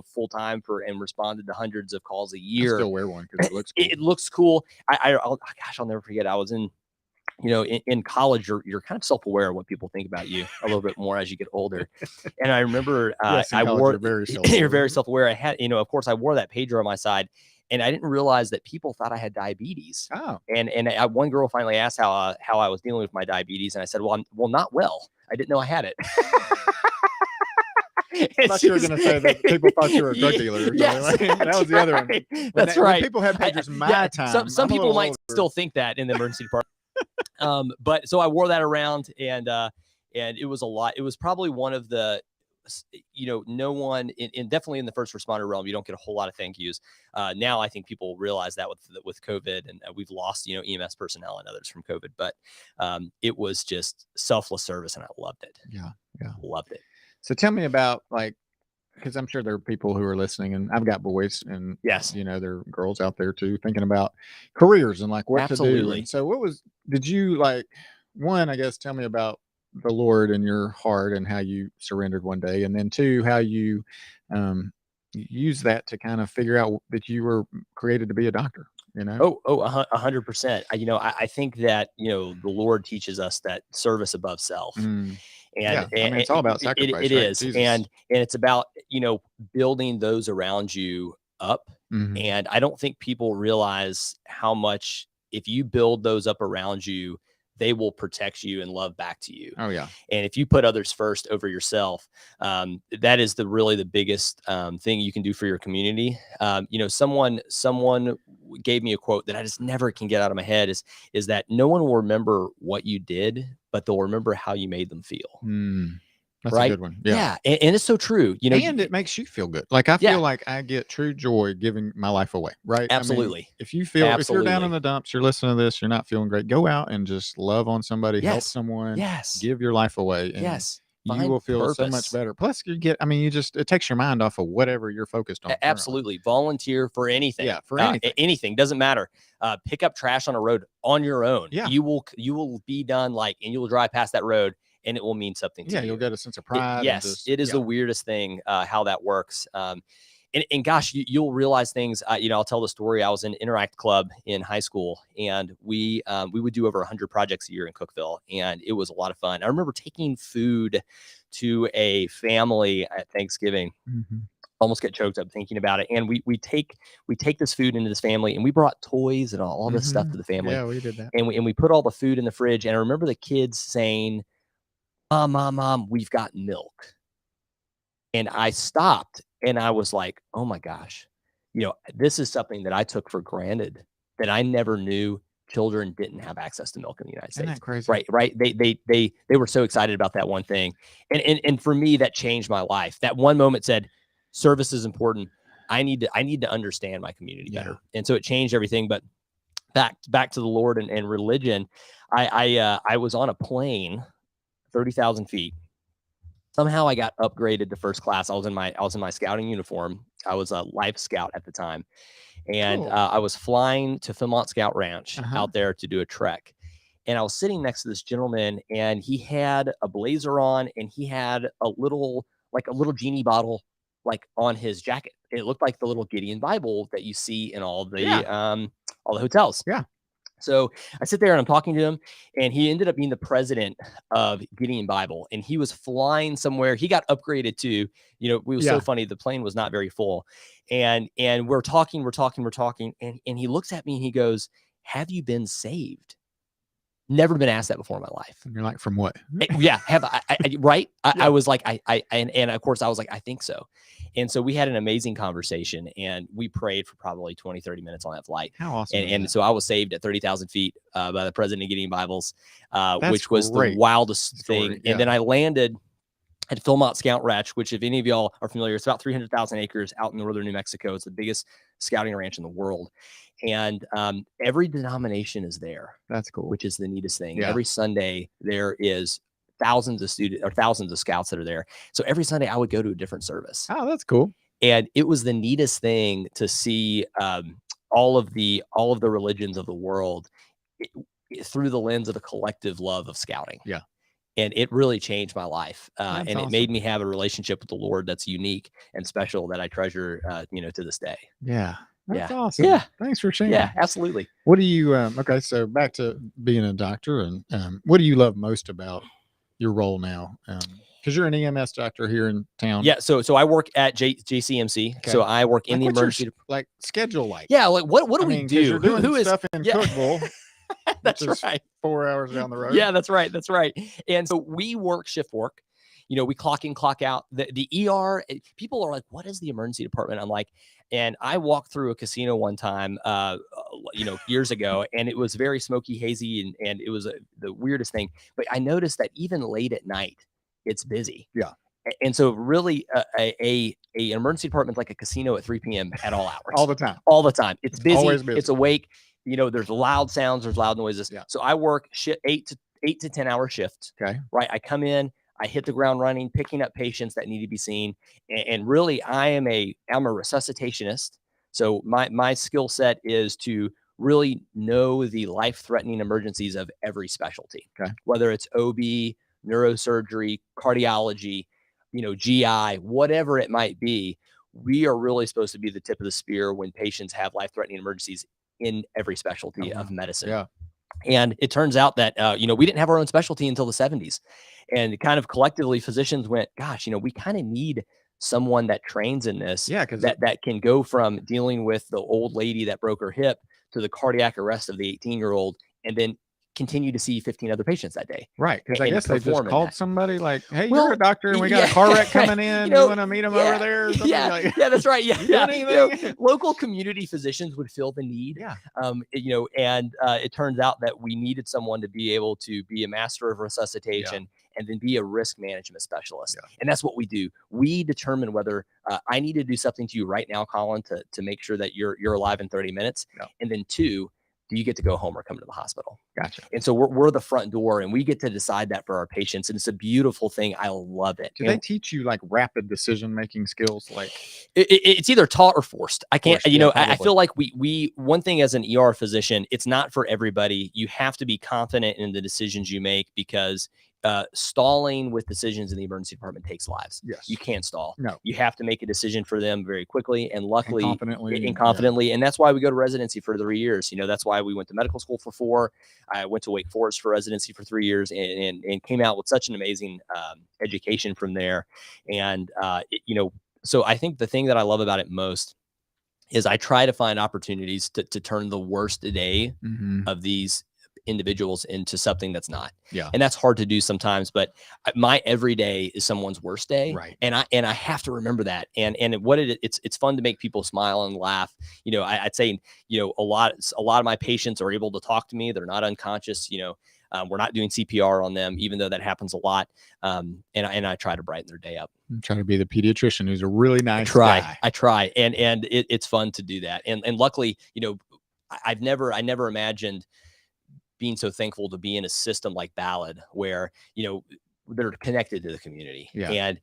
Speaker 2: full time and responded to hundreds of calls a year.
Speaker 1: I still wear one because it looks cool.
Speaker 2: It looks cool. I'll never forget. I was in college, you're kind of self-aware of what people think about you a little bit more as you get older. And I remember you're very self-aware. I had, of course I wore that pager on my side, and I didn't realize that people thought I had diabetes.
Speaker 1: Oh.
Speaker 2: And one girl finally asked how I was dealing with my diabetes. And I said, well, not well. I didn't know I had it.
Speaker 1: I thought you were going to say that people thought you were a drug dealer. Or
Speaker 2: yes,
Speaker 1: that was the other one.
Speaker 2: That's right.
Speaker 1: When people had pagers time.
Speaker 2: Some people might still think that in the emergency department. But so I wore that around, and it was a lot. It was probably one of the, no one in definitely in the first responder realm, you don't get a whole lot of thank yous. Now I think people realize that with COVID, and we've lost, EMS personnel and others from COVID, but it was just selfless service, and I loved it.
Speaker 1: Yeah.
Speaker 2: Loved it.
Speaker 1: So tell me about, because I'm sure there are people who are listening, and I've got boys, and
Speaker 2: yes,
Speaker 1: there are girls out there too, thinking about careers and what to do. And so did you one, I guess, tell me about the Lord in your heart and how you surrendered one day, and then 2, how you use that to kind of figure out that you were created to be a doctor.
Speaker 2: 100%. I think that the Lord teaches us that service above self. And
Speaker 1: it's all about sacrifice.
Speaker 2: It is. Jesus. And it's about, building those around you up.
Speaker 1: Mm-hmm.
Speaker 2: And I don't think people realize how much, if you build those up around you, they will protect you and love back to you.
Speaker 1: Oh yeah.
Speaker 2: And if you put others first over yourself, that is really the biggest thing you can do for your community. Someone gave me a quote that I just never can get out of my head is that no one will remember what you did, but they'll remember how you made them feel.
Speaker 1: That's
Speaker 2: right?
Speaker 1: a good one.
Speaker 2: Yeah. And it's so true.
Speaker 1: And it makes you feel good. I feel like I get true joy giving my life away. Right.
Speaker 2: Absolutely.
Speaker 1: If you feel, if you're down in the dumps, you're listening to this, you're not feeling great, go out and just love on somebody, help someone, give your life away. And you will feel so much better. Plus you get, it takes your mind off of whatever you're focused on.
Speaker 2: Absolutely. Volunteer for anything.
Speaker 1: Yeah. For anything.
Speaker 2: Anything doesn't matter. Pick up trash on a road on your own.
Speaker 1: Yeah.
Speaker 2: You will be done and you will drive past that road, and it will mean something to you.
Speaker 1: You'll get a sense of pride.
Speaker 2: It is the weirdest thing, how that works. And gosh, you'll realize things. I'll tell the story. I was in Interact Club in high school, and we would do over 100 projects a year in Cookeville, and it was a lot of fun. I remember taking food to a family at Thanksgiving.
Speaker 1: Mm-hmm.
Speaker 2: Almost get choked up thinking about it. And we take this food into this family, and we brought toys and all this stuff to the family.
Speaker 1: Yeah, we did that.
Speaker 2: And we put all the food in the fridge. And I remember the kids saying, Mom, we've got milk. And I stopped, and I was like, oh my gosh, this is something that I took for granted, that I never knew children didn't have access to milk in the United States.
Speaker 1: Isn't that crazy?
Speaker 2: Right. They were so excited about that one thing. And for me, that changed my life. That one moment said, service is important. I need to understand my community better. And so it changed everything. But back to the Lord and religion, I was on a plane, 30,000 feet. Somehow I got upgraded to first class. I was in my scouting uniform. I was a life scout at the time. And
Speaker 1: cool.
Speaker 2: I was flying to Philmont Scout Ranch out there to do a trek. And I was sitting next to this gentleman, and he had a blazer on, and he had a little genie bottle on his jacket. it looked like the little Gideon Bible that you see in all the
Speaker 1: Yeah.
Speaker 2: hotels.
Speaker 1: Yeah.
Speaker 2: So I sit there and I'm talking to him, and he ended up being the president of Gideon Bible, and he was flying somewhere. He got upgraded to, it was so
Speaker 1: Yeah.
Speaker 2: funny. The plane was not very full, and we're talking, and he looks at me and he goes, "Have you been saved?" Never been asked that before in my life.
Speaker 1: And you're like, from what?
Speaker 2: Yeah, have right?
Speaker 1: Yeah.
Speaker 2: I was like, and of course I was like, I think so. And so we had an amazing conversation, and we prayed for probably 20, 30 minutes on that flight.
Speaker 1: How awesome.
Speaker 2: And so I was saved at 30,000 feet by the president of Gideon Bibles, which was
Speaker 1: great
Speaker 2: the wildest
Speaker 1: story.
Speaker 2: thing.
Speaker 1: Yeah.
Speaker 2: And then I landed at Philmont Scout Ranch, which, if any of y'all are familiar, it's about 300,000 acres out in northern New Mexico. It's the biggest scouting ranch in the world. And every denomination is there.
Speaker 1: That's cool.
Speaker 2: Which is the neatest thing.
Speaker 1: Yeah.
Speaker 2: Every Sunday there is thousands of students or thousands of scouts that are there. So every Sunday I would go to a different service.
Speaker 1: Oh, that's cool.
Speaker 2: And it was the neatest thing to see all of the religions of the world through the lens of a collective love of scouting.
Speaker 1: Yeah.
Speaker 2: And it really changed my life. And
Speaker 1: awesome.
Speaker 2: It made me have a relationship with the Lord that's unique and special that I treasure, to this day.
Speaker 1: Yeah. That's awesome.
Speaker 2: Yeah.
Speaker 1: Thanks for sharing.
Speaker 2: Yeah, absolutely.
Speaker 1: What do you, okay, so back to being a doctor, and what do you love most about your role now? Because you're an EMS doctor here in town.
Speaker 2: Yeah. So I work at JCMC.
Speaker 1: Okay.
Speaker 2: So I work in the
Speaker 1: What's your,
Speaker 2: emergency.
Speaker 1: like, schedule like?
Speaker 2: Yeah. Like what do
Speaker 1: I
Speaker 2: we
Speaker 1: mean, 'cause
Speaker 2: do?
Speaker 1: You're doing
Speaker 2: Who is
Speaker 1: stuff in
Speaker 2: yeah.
Speaker 1: Cookville.
Speaker 2: That's
Speaker 1: which is
Speaker 2: right.
Speaker 1: 4 hours down the road.
Speaker 2: Yeah, that's right. That's right. And so we work shift work. We clock in, clock out. The ER, people are like, what is the emergency department? I'm like, and I walked through a casino one time, years ago, and it was very smoky, hazy, and it was the weirdest thing. But I noticed that even late at night, it's busy.
Speaker 1: Yeah.
Speaker 2: And so really a emergency department is like a casino at 3 p.m. at all hours.
Speaker 1: All the time.
Speaker 2: All the time. It's busy.
Speaker 1: Always busy.
Speaker 2: It's awake. There's loud sounds, there's loud noises.
Speaker 1: Yeah.
Speaker 2: So I work 8 to 10 hour shifts.
Speaker 1: Okay.
Speaker 2: Right. I come in, I hit the ground running, picking up patients that need to be seen. And really I'm a resuscitationist. So my skill set is to really know the life-threatening emergencies of every specialty.
Speaker 1: Okay.
Speaker 2: Whether it's OB, neurosurgery, cardiology, GI, whatever it might be, we are really supposed to be the tip of the spear when patients have life-threatening emergencies in every specialty of medicine.
Speaker 1: Yeah.
Speaker 2: And it turns out that, we didn't have our own specialty until the 70s. And kind of collectively physicians went, gosh, we kind of need someone that trains in this.
Speaker 1: Yeah. Because
Speaker 2: that can go from dealing with the old lady that broke her hip to the cardiac arrest of the 18-year-old, and then continue to see 15 other patients that day.
Speaker 1: Right. Because I guess they just
Speaker 2: perform in
Speaker 1: called
Speaker 2: that.
Speaker 1: somebody like, hey,
Speaker 2: Well,
Speaker 1: you're a doctor and we got
Speaker 2: yeah,
Speaker 1: a car wreck coming in.
Speaker 2: you know,
Speaker 1: You want to meet them over there? Or something?
Speaker 2: Yeah,
Speaker 1: Like,
Speaker 2: yeah, that's right. Yeah,
Speaker 1: You doing anything?
Speaker 2: local community physicians would feel the need.
Speaker 1: Yeah.
Speaker 2: And it turns out that we needed someone to be able to be a master of resuscitation and then be a risk management specialist.
Speaker 1: Yeah.
Speaker 2: And that's what we do. We determine whether I need to do something to you right now, Colin, to make sure that you're alive in 30 minutes.
Speaker 1: Yeah.
Speaker 2: And then 2, do you get to go home or come to the hospital?
Speaker 1: Gotcha.
Speaker 2: And so we're the front door, and we get to decide that for our patients. And it's a beautiful thing. I love it.
Speaker 1: Do they teach you like rapid decision-making skills? Like
Speaker 2: it's either taught or forced. I can't,
Speaker 1: Forced, yeah,
Speaker 2: I feel like we one thing as an ER physician, it's not for everybody. You have to be confident in the decisions you make, because stalling with decisions in the emergency department takes lives.
Speaker 1: Yes.
Speaker 2: You can't stall.
Speaker 1: No.
Speaker 2: You have to make a decision for them very quickly and luckily
Speaker 1: confidently.
Speaker 2: confidently. And that's why we go to residency for 3 years. That's why we went to medical school for 4. I went to Wake Forest for residency for 3 years and came out with such an amazing education from there. And, so I think the thing that I love about it most is I try to find opportunities to turn the worst day of these individuals into something that's not.
Speaker 1: Yeah.
Speaker 2: And that's hard to do sometimes, but my every day is someone's worst day.
Speaker 1: Right.
Speaker 2: And I have to remember that. And it's fun to make people smile and laugh. I'd say, a lot of my patients are able to talk to me. They're not unconscious. We're not doing CPR on them, even though that happens a lot. And I try to brighten their day up.
Speaker 1: I'm trying to be the pediatrician who's a really nice guy.
Speaker 2: I try. And it's fun to do that. And luckily, I never imagined being so thankful to be in a system like Ballad, where, that are connected to the community.
Speaker 1: Yeah.
Speaker 2: And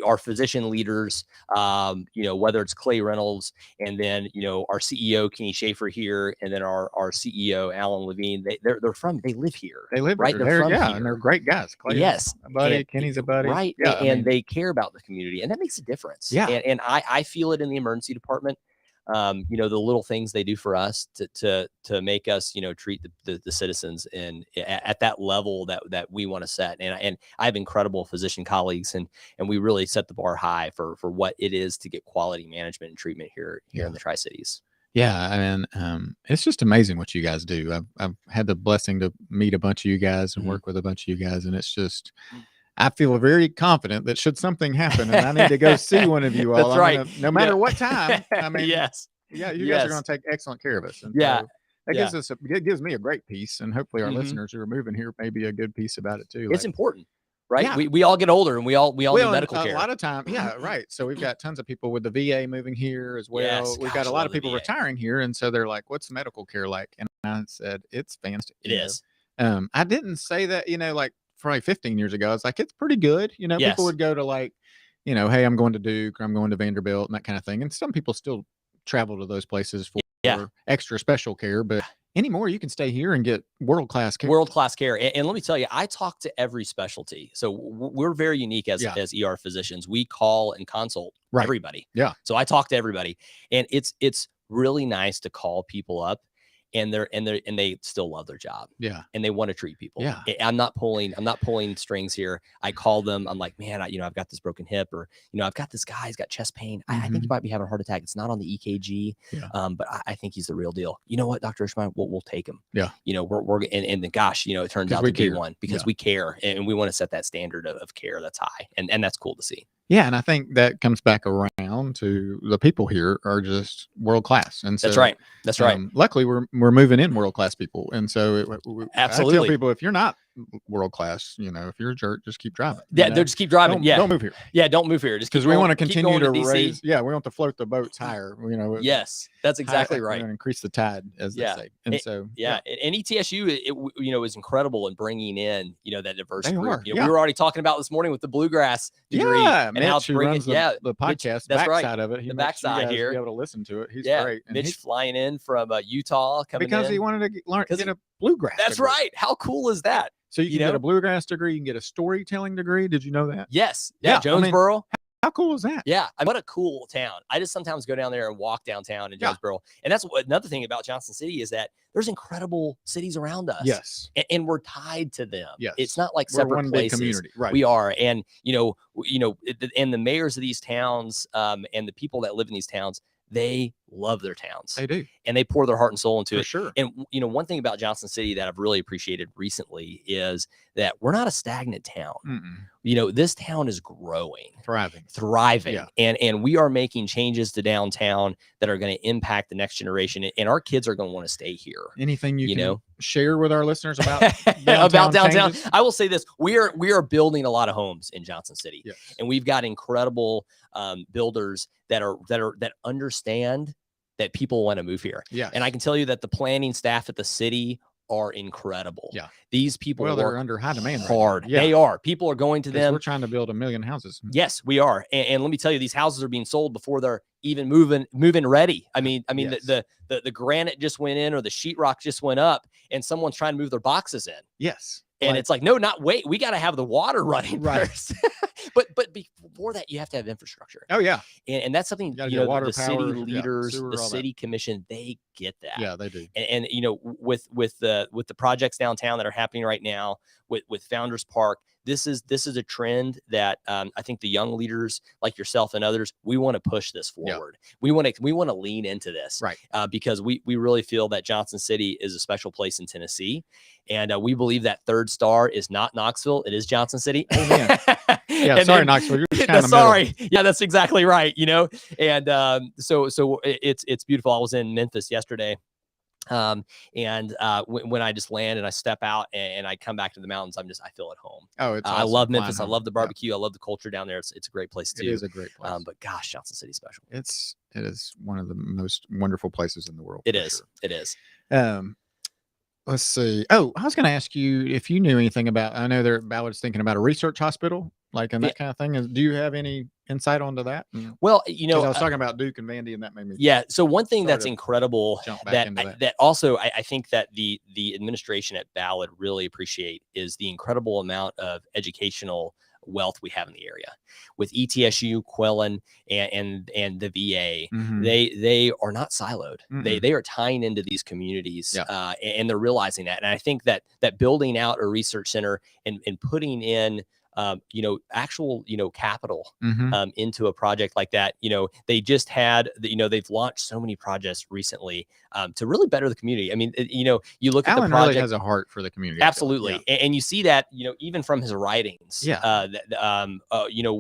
Speaker 2: our physician leaders, whether it's Clay Reynolds, and then, our CEO, Kenny Schaefer here, and then our CEO, Alan Levine, they live here.
Speaker 1: They live
Speaker 2: right.
Speaker 1: here.
Speaker 2: They're from here.
Speaker 1: And they're great guys. Clay's
Speaker 2: Yes.
Speaker 1: a buddy.
Speaker 2: And,
Speaker 1: Kenny's a buddy.
Speaker 2: Right.
Speaker 1: Yeah.
Speaker 2: And they care about the community, and that makes a difference.
Speaker 1: Yeah.
Speaker 2: And I feel it in the emergency department. The little things they do for us to make us, treat the citizens at that level that we want to set. And I have incredible physician colleagues, and we really set the bar high for what it is to get quality management and treatment here in the Tri-Cities.
Speaker 1: Yeah, it's just amazing what you guys do. I've had the blessing to meet a bunch of you guys and work with a bunch of you guys, and it's just, I feel very confident that should something happen and I need to go see one of you all,
Speaker 2: That's right.
Speaker 1: no matter what time.
Speaker 2: Yes.
Speaker 1: Yeah, you guys are going to take excellent care of us. And
Speaker 2: so
Speaker 1: it gives me a great piece, and hopefully our listeners who are moving here maybe a good piece about it too.
Speaker 2: It's important. Right. Yeah. We all get older, and we all need medical care.
Speaker 1: A lot of time. Yeah. Right. So we've got tons of people with the VA moving here as well.
Speaker 2: Yes,
Speaker 1: we've got a lot of people retiring here. And so they're like, what's medical care like? And I said, it's fantastic.
Speaker 2: It is.
Speaker 1: I didn't say that, like probably 15 years ago. I was like, it's pretty good. People would go to like, hey, I'm going to Duke, or I'm going to Vanderbilt, and that kind of thing. And some people still travel to those places for extra special care, but anymore, you can stay here and get world-class care.
Speaker 2: And let me tell you, I talk to every specialty. So we're very unique as ER physicians. We call and consult everybody.
Speaker 1: Yeah.
Speaker 2: So I talk to everybody, and it's really nice to call people up, and they still love their job.
Speaker 1: Yeah.
Speaker 2: And they want to treat people.
Speaker 1: Yeah.
Speaker 2: I'm not pulling strings here. I call them. I'm like, man, I've got this broken hip, or, I've got this guy, he's got chest pain. I think he might be having a heart attack. It's not on the EKG.
Speaker 1: Yeah.
Speaker 2: But I think he's the real deal. You know what, Dr. Ochsenbein, we'll take him.
Speaker 1: Yeah.
Speaker 2: And gosh, it turns out to be one, because we care, and we want to set that standard of care that's high. And that's cool to see.
Speaker 1: Yeah. And I think that comes back around to the people here are just world-class. And so
Speaker 2: that's right.
Speaker 1: Luckily we're moving in world-class people. And so
Speaker 2: absolutely,
Speaker 1: I tell people, if you're not world-class, if you're a jerk, just keep driving.
Speaker 2: Yeah. They'll just keep driving.
Speaker 1: Don't move here.
Speaker 2: Yeah. Don't move here. Just
Speaker 1: because we want to continue to raise. Yeah. We want to float the boats higher,
Speaker 2: Yes, that's exactly right.
Speaker 1: Increase the tide, as they say. And
Speaker 2: and ETSU, is incredible in bringing in, that diverse group. We were already talking about this morning with the bluegrass degree.
Speaker 1: Yeah.
Speaker 2: And how to bring it.
Speaker 1: The podcast.
Speaker 2: That's
Speaker 1: backside of it.
Speaker 2: The backside here.
Speaker 1: Be able to listen to it. He's great. And
Speaker 2: Mitch flying in from Utah,
Speaker 1: because he wanted to get a bluegrass.
Speaker 2: That's
Speaker 1: degree.
Speaker 2: right. How cool is that?
Speaker 1: So you can get a bluegrass degree. You can get a storytelling degree. Did you know that?
Speaker 2: Yes. Yeah. Jonesboro.
Speaker 1: How cool is that?
Speaker 2: Yeah. What a cool town. I just sometimes go down there and walk downtown in Jonesboro. And that's another thing about Johnson City is that there's incredible cities around us.
Speaker 1: Yes.
Speaker 2: And we're tied to them.
Speaker 1: Yes.
Speaker 2: It's not like separate
Speaker 1: one
Speaker 2: places.
Speaker 1: Big community. Right.
Speaker 2: We are. And, and the mayors of these towns, and the people that live in these towns, they love their towns.
Speaker 1: They do.
Speaker 2: And they pour their heart and soul into it.
Speaker 1: Sure.
Speaker 2: And, one thing about Johnson City that I've really appreciated recently is that we're not a stagnant town. This town is growing, thriving.
Speaker 1: Yeah.
Speaker 2: And we are making changes to downtown that are going to impact the next generation. And our kids are going to want to stay here.
Speaker 1: Anything you can share with our listeners about
Speaker 2: downtown? I will say this: we are building a lot of homes in Johnson City, and we've got incredible builders that understand that people want to move here.
Speaker 1: Yeah.
Speaker 2: And I can tell you that the planning staff at the city are incredible.
Speaker 1: Yeah.
Speaker 2: These people
Speaker 1: they're under high demand.
Speaker 2: Hard.
Speaker 1: Right now.
Speaker 2: They are. People are going to them.
Speaker 1: We're trying to build 1 million houses.
Speaker 2: Yes, we are. And let me tell you, these houses are being sold before they're even moving ready. I mean,
Speaker 1: yes.
Speaker 2: the granite just went in, or the sheetrock just went up, and someone's trying to move their boxes in.
Speaker 1: Yes.
Speaker 2: And it's like, no, not wait. We got to have the water running first. But before that, you have to have infrastructure.
Speaker 1: Oh yeah,
Speaker 2: and that's something
Speaker 1: the
Speaker 2: power, city leaders,
Speaker 1: sewer,
Speaker 2: the city commission, they get that.
Speaker 1: Yeah, they do.
Speaker 2: And with the projects downtown that are happening right now with Founders Park, this is a trend that I think the young leaders like yourself and others, we want to push this forward. Yeah. We want to lean into this,
Speaker 1: right?
Speaker 2: Because we really feel that Johnson City is a special place in Tennessee, and we believe that third star is not Knoxville, it is Johnson City.
Speaker 1: Oh, man. Yeah, and sorry, Knoxville. You're just kind of
Speaker 2: sorry. Yeah, that's exactly right. And so it's beautiful. I was in Memphis yesterday. When I just land and I step out and I come back to the mountains, I feel at home.
Speaker 1: Oh, it's
Speaker 2: I
Speaker 1: awesome.
Speaker 2: love Memphis. I love the barbecue. I love the culture down there. It's a great place too.
Speaker 1: It is a great place.
Speaker 2: But gosh, Johnson City's special.
Speaker 1: It is one of the most wonderful places in the world.
Speaker 2: It is. Sure. It is.
Speaker 1: Let's see. Oh, I was going to ask you if you knew anything about. I know there Ballard's thinking about a research hospital, like and
Speaker 2: Yeah.
Speaker 1: that kind of thing. Do you have any insight onto that?
Speaker 2: Well,
Speaker 1: Because I was talking about Duke and Vandy, and that made me
Speaker 2: yeah. So one thing
Speaker 1: Sorry
Speaker 2: that's
Speaker 1: to
Speaker 2: incredible
Speaker 1: jump back
Speaker 2: that
Speaker 1: into that.
Speaker 2: that also I think that the administration at Ballard really appreciate is the incredible amount of educational wealth we have in the area with ETSU, Quellen, and the VA.
Speaker 1: Mhm.
Speaker 2: They are not siloed.
Speaker 1: Mm-mm.
Speaker 2: They are tying into these communities,
Speaker 1: Yeah.
Speaker 2: and they're realizing that. And I think that building out a research center and putting in actual, capital
Speaker 1: Mhm.
Speaker 2: into a project like that. They just had, they've launched so many projects recently to really better the community. I mean, you look at the
Speaker 1: Allen really
Speaker 2: project.
Speaker 1: has a heart for the community. I feel like.
Speaker 2: Absolutely. And you see that, even from his writings,
Speaker 1: Yeah.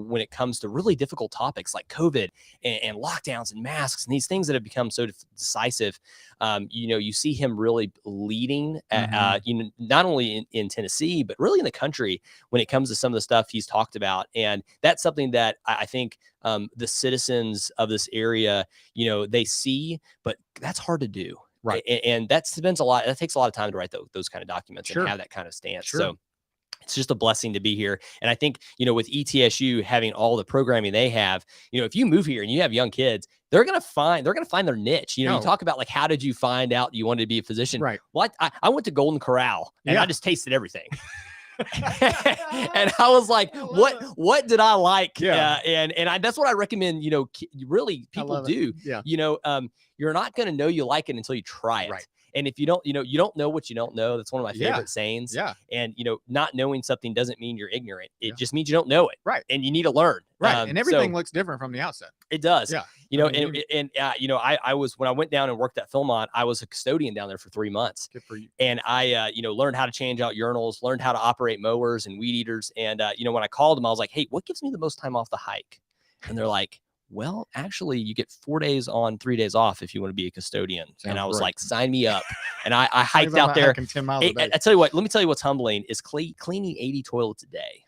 Speaker 2: when it comes to really difficult topics like COVID and lockdowns and masks and these things that have become so decisive, you see him really leading, not only in Tennessee, but really in the country when it comes to some of the stuff he's talked about. And that's something that I think the citizens of this area, they see, but that's hard to do.
Speaker 1: Right.
Speaker 2: And that spends a lot. That takes a lot of time to write those kind of documents
Speaker 1: Sure.
Speaker 2: and have that kind of stance.
Speaker 1: Sure.
Speaker 2: So it's just a blessing to be here. And I think, with ETSU having all the programming they have, if you move here and you have young kids, they're going to find their niche. You
Speaker 1: Oh.
Speaker 2: talk about like, how did you find out you wanted to be a physician?
Speaker 1: Right.
Speaker 2: Well, I went to Golden Corral and
Speaker 1: Yeah.
Speaker 2: I just tasted everything. And I was like, what did I like?
Speaker 1: Yeah.
Speaker 2: And that's what I recommend, really people do.
Speaker 1: Yeah.
Speaker 2: You're not going to know you like it until you try it.
Speaker 1: Right.
Speaker 2: And if you don't know what you don't know. That's one of my favorite sayings.
Speaker 1: Yeah.
Speaker 2: And, not knowing something doesn't mean you're ignorant. It
Speaker 1: Yeah.
Speaker 2: just means you don't know it.
Speaker 1: Right.
Speaker 2: And you need to learn.
Speaker 1: Right. And everything looks different from the outset.
Speaker 2: It does.
Speaker 1: Yeah.
Speaker 2: I was, when I went down and worked at Philmont, I was a custodian down there for 3 months.
Speaker 1: Good for you.
Speaker 2: And I, learned how to change out urinals, learned how to operate mowers and weed eaters. And, when I called them, I was like, hey, what gives me the most time off the hike? And they're like, well, actually, you get 4 days on, 3 days off if you want to be a custodian. And I was like, sign me up. And I hiked out there.
Speaker 1: 10 miles a day.
Speaker 2: I tell you what, let me tell you what's humbling is cleaning 80 toilets a day.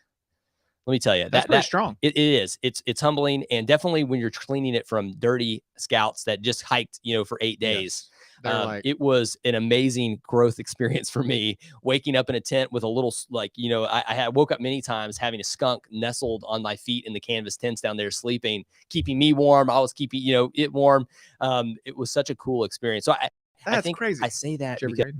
Speaker 2: Let me tell you,
Speaker 1: that's pretty strong.
Speaker 2: It is. It's humbling. And definitely when you're cleaning it from dirty scouts that just hiked, for 8 days.
Speaker 1: Yes.
Speaker 2: It was an amazing growth experience for me, waking up in a tent with a little, I woke up many times having a skunk nestled on my feet in the canvas tents down there sleeping, keeping me warm. I was keeping, it warm. It was such a cool experience. So I think
Speaker 1: crazy.
Speaker 2: I say that because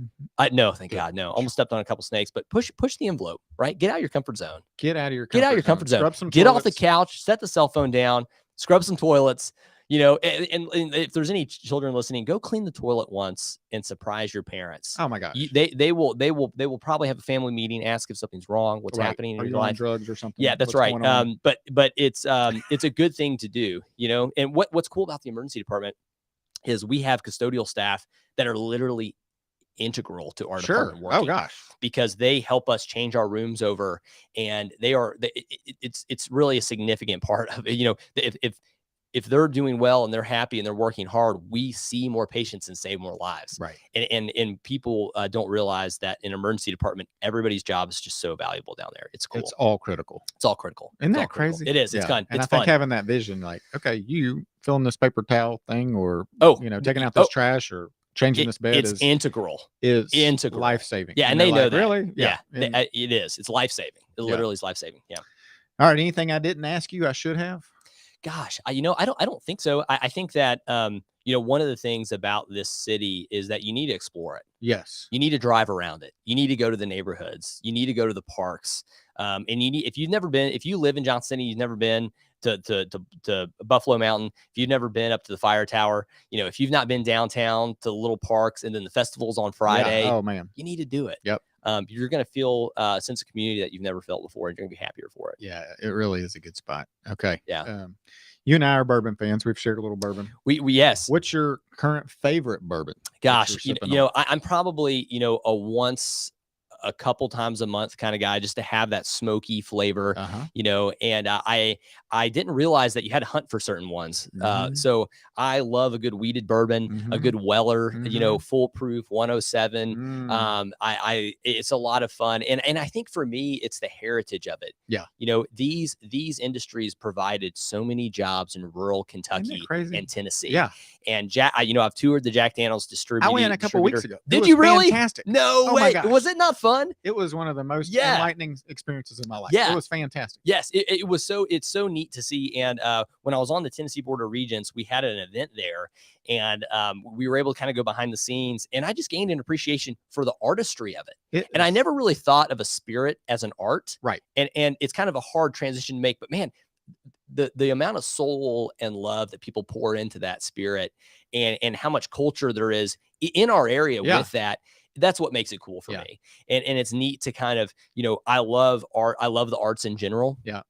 Speaker 2: no, thank God, no. Almost stepped on a couple snakes, but push the envelope, right? Get out of your comfort zone.
Speaker 1: Get out of your
Speaker 2: comfort zone.
Speaker 1: Scrub some
Speaker 2: Get
Speaker 1: toilets.
Speaker 2: off the couch, set the cell phone down, scrub some toilets. And if there's any children listening, go clean the toilet once and surprise your parents.
Speaker 1: Oh my gosh.
Speaker 2: They will probably have a family meeting, ask if something's wrong, what's happening in
Speaker 1: Are
Speaker 2: your
Speaker 1: you on
Speaker 2: life.
Speaker 1: drugs or something?
Speaker 2: Yeah, that's right. But it's a good thing to do, and what's cool about the emergency department is we have custodial staff that are literally integral to our department working.
Speaker 1: Oh gosh.
Speaker 2: Because they help us change our rooms over, and it's really a significant part of it. If they're doing well and they're happy and they're working hard, we see more patients and save more lives.
Speaker 1: Right.
Speaker 2: And people don't realize that in emergency department, everybody's job is just so valuable down there. It's cool.
Speaker 1: It's all critical.
Speaker 2: It's all critical.
Speaker 1: Isn't that crazy?
Speaker 2: It is. It's fun.
Speaker 1: And
Speaker 2: it's
Speaker 1: I think
Speaker 2: fun.
Speaker 1: having that vision, like, okay, you filling this paper towel thing, or taking out this trash, or changing this bed,
Speaker 2: it's integral.
Speaker 1: Is
Speaker 2: integral,
Speaker 1: life saving.
Speaker 2: Yeah, and they know that.
Speaker 1: Really?
Speaker 2: Yeah, it is. It's life saving. It literally is life saving. Yeah.
Speaker 1: All right. Anything I didn't ask you I should have?
Speaker 2: Gosh, I don't think so. I think that, one of the things about this city is that you need to explore it.
Speaker 1: Yes.
Speaker 2: You need to drive around it. You need to go to the neighborhoods. You need to go to the parks. And if you live in Johnson City, you've never been to Buffalo Mountain, if you've never been up to the fire tower, if you've not been downtown to the little parks and then the festivals on Friday,
Speaker 1: oh man,
Speaker 2: you need to do it.
Speaker 1: Yep.
Speaker 2: You're going to feel a sense of community that you've never felt before, and you're going to be happier for it.
Speaker 1: Yeah, it really is a good spot. Okay.
Speaker 2: Yeah.
Speaker 1: You and I are bourbon fans. We've shared a little bourbon.
Speaker 2: We yes.
Speaker 1: What's your current favorite bourbon?
Speaker 2: Gosh, I'm probably, a once a couple times a month kind of guy, just to have that smoky flavor, and I didn't realize that you had to hunt for certain ones. So I love a good weeded bourbon, a good Weller, foolproof 107. It's a lot of fun. And I think for me, it's the heritage of it.
Speaker 1: Yeah.
Speaker 2: These industries provided so many jobs in rural Kentucky and Tennessee.
Speaker 1: Yeah.
Speaker 2: And I've toured the Jack Daniels distributor.
Speaker 1: I went a couple weeks ago.
Speaker 2: Did you really?
Speaker 1: Fantastic.
Speaker 2: No way. Was it not fun?
Speaker 1: It was one of the most enlightening experiences of my life.
Speaker 2: Yeah.
Speaker 1: It was fantastic.
Speaker 2: Yes. It's so neat to see. And when I was on the Tennessee Board of Regents, we had an event there, and we were able to kind of go behind the scenes, and I just gained an appreciation for the artistry of it. And I never really thought of a spirit as an art.
Speaker 1: Right.
Speaker 2: And it's kind of a hard transition to make, but man, the amount of soul and love that people pour into that spirit, and how much culture there is in our area with that's what makes it cool for me. And it's neat to kind of, I love art. I love the arts in general.
Speaker 1: Yeah.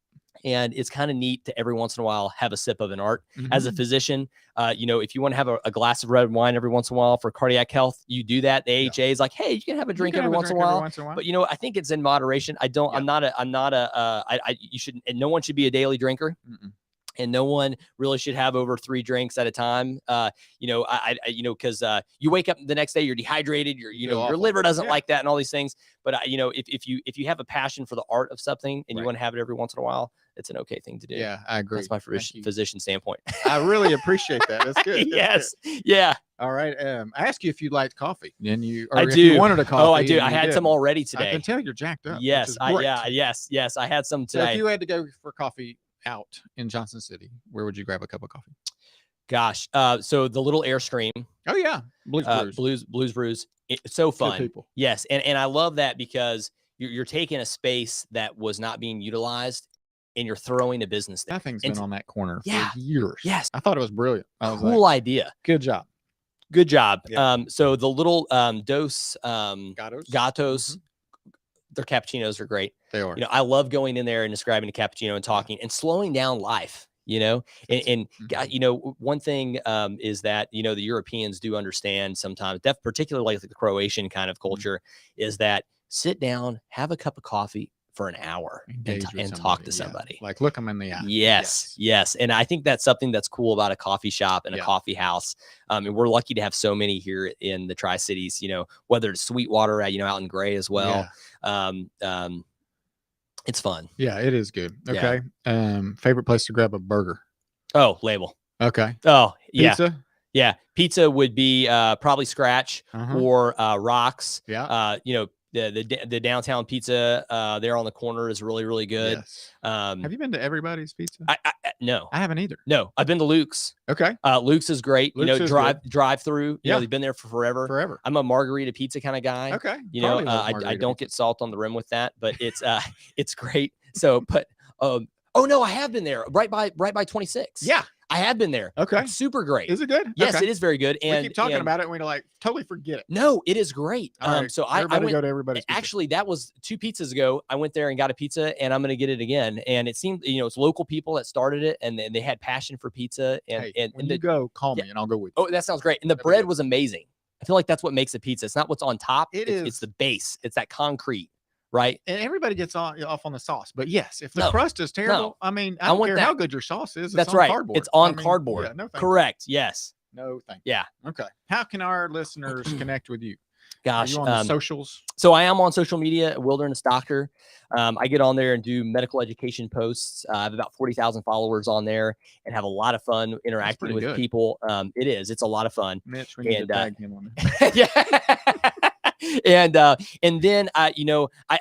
Speaker 2: And it's kind of neat to every once in a while have a sip of an art. As a physician, if you want to have a glass of red wine every once in a while for cardiac health, you do that. The AHA is like, hey, you can have a drink every once in a while. But I think it's in moderation. You shouldn't, and no one should be a daily drinker. And no one really should have over 3 drinks at a time. Because you wake up the next day, you're dehydrated, your liver doesn't like that and all these things. But if you have a passion for the art of something and you want to have it every once in a while, it's an okay thing to do.
Speaker 1: Yeah, I agree.
Speaker 2: That's my physician standpoint.
Speaker 1: I really appreciate that. That's good.
Speaker 2: Yes. Good. Yeah.
Speaker 1: All right. I asked you if you liked coffee, and
Speaker 2: I do.
Speaker 1: You wanted a coffee.
Speaker 2: Oh, I do. I had some already today.
Speaker 1: I can tell you're jacked up.
Speaker 2: Yes. Yes. I had some today.
Speaker 1: So if you had to go for coffee out in Johnson City, where would you grab a cup of coffee?
Speaker 2: Gosh. So the little Airstream.
Speaker 1: Oh yeah.
Speaker 2: Blues Brews. It's so fun.
Speaker 1: Good people.
Speaker 2: Yes. And I love that because you're taking a space that was not being utilized and you're throwing a business there.
Speaker 1: That thing's been on that corner for years.
Speaker 2: Yes.
Speaker 1: I thought it was brilliant.
Speaker 2: Cool idea.
Speaker 1: Good job.
Speaker 2: Good job.
Speaker 1: Yeah.
Speaker 2: So the little Dos
Speaker 1: Gatos.
Speaker 2: Their cappuccinos are great.
Speaker 1: They are.
Speaker 2: I love going in there and describing a cappuccino and talking and slowing down life, one thing is that, the Europeans do understand sometimes, particularly like the Croatian kind of culture, is that sit down, have a cup of coffee for an hour and talk to somebody.
Speaker 1: Like look them in the eye.
Speaker 2: Yes. And I think that's something that's cool about a coffee shop and a coffee house. And we're lucky to have so many here in the Tri-Cities, whether it's Sweetwater, out in Gray as well. Yeah. It's fun.
Speaker 1: Yeah, it is good. Okay. Yeah. Favorite place to grab a burger?
Speaker 2: Oh, Label.
Speaker 1: Okay.
Speaker 2: Oh, yeah.
Speaker 1: Pizza?
Speaker 2: Yeah. Pizza would be probably Scratch or Rocks.
Speaker 1: Yeah.
Speaker 2: The downtown pizza there on the corner is really, really good.
Speaker 1: Yes. Have you been to Everybody's Pizza?
Speaker 2: No.
Speaker 1: I haven't either.
Speaker 2: No, I've been to Luke's.
Speaker 1: Okay.
Speaker 2: Luke's is great.
Speaker 1: Luke's
Speaker 2: drive through. They've been there for forever. I'm a margarita pizza kind of guy.
Speaker 1: Okay.
Speaker 2: I don't get salt on the rim with that, but it's great. So, but oh no, I have been there right by 26.
Speaker 1: Yeah.
Speaker 2: I have been there.
Speaker 1: Okay.
Speaker 2: It's super great.
Speaker 1: Is it good?
Speaker 2: Yes,
Speaker 1: okay.
Speaker 2: It is very good. And
Speaker 1: we keep talking about it and we totally forget it.
Speaker 2: No, it is great.
Speaker 1: Right.
Speaker 2: So I went,
Speaker 1: go to Everybody's Pizza.
Speaker 2: Actually, that was 2 pizzas ago. I went there and got a pizza and I'm going to get it again. And it seemed, it's local people that started it and they had passion for pizza. And,
Speaker 1: when you go, call me and I'll go with you.
Speaker 2: Oh, that sounds great. And the bread was amazing. I feel like that's what makes a pizza. It's not what's on top. It's the base. It's that concrete. Right.
Speaker 1: And everybody gets off on the sauce. But yes, if the crust is terrible, I mean, I don't care how good your sauce is.
Speaker 2: That's right.
Speaker 1: Cardboard.
Speaker 2: It's on cardboard.
Speaker 1: Yeah, no,
Speaker 2: correct. Yes.
Speaker 1: No, thank
Speaker 2: you. Yeah.
Speaker 1: Okay. How can our listeners connect with you?
Speaker 2: Gosh.
Speaker 1: Are you on the socials?
Speaker 2: So I am on social media, Wilderness Doctor. I get on there and do medical education posts. I have about 40,000 followers on there and have a lot of fun interacting with people. It's a lot of fun.
Speaker 1: Mitch, we need to tag him on there.
Speaker 2: Yeah. And then I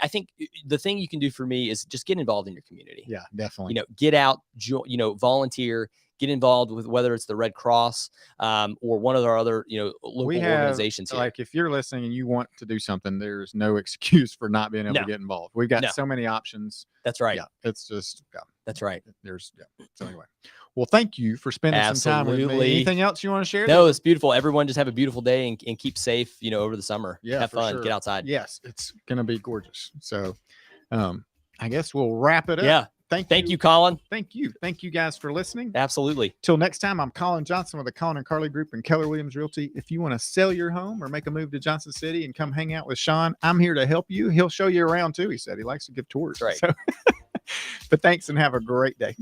Speaker 2: think the thing you can do for me is just get involved in your community.
Speaker 1: Yeah, definitely.
Speaker 2: Get out, volunteer, get involved with whether it's the Red Cross or one of our other local organizations here.
Speaker 1: Like if you're listening and you want to do something, there's no excuse for not being able to get involved. We've got so many options.
Speaker 2: That's right.
Speaker 1: Yeah, it's just
Speaker 2: that's right.
Speaker 1: So anyway. Well, thank you for spending some time with me. Anything else you want to share?
Speaker 2: No, it's beautiful. Everyone just have a beautiful day and keep safe, over the summer.
Speaker 1: Yeah,
Speaker 2: have fun.
Speaker 1: Sure.
Speaker 2: Get outside.
Speaker 1: Yes, it's going to be gorgeous. So I guess we'll wrap it up.
Speaker 2: Yeah. Thank you, Colin.
Speaker 1: Thank you. Thank you guys for listening.
Speaker 2: Absolutely.
Speaker 1: Till next time, I'm Colin Johnson with the Colin and Carly Group and Keller Williams Realty. If you want to sell your home or make a move to Johnson City and come hang out with Sean, I'm here to help you. He'll show you around too. He said he likes to give tours.
Speaker 2: That's right.
Speaker 1: So, but thanks and have a great day.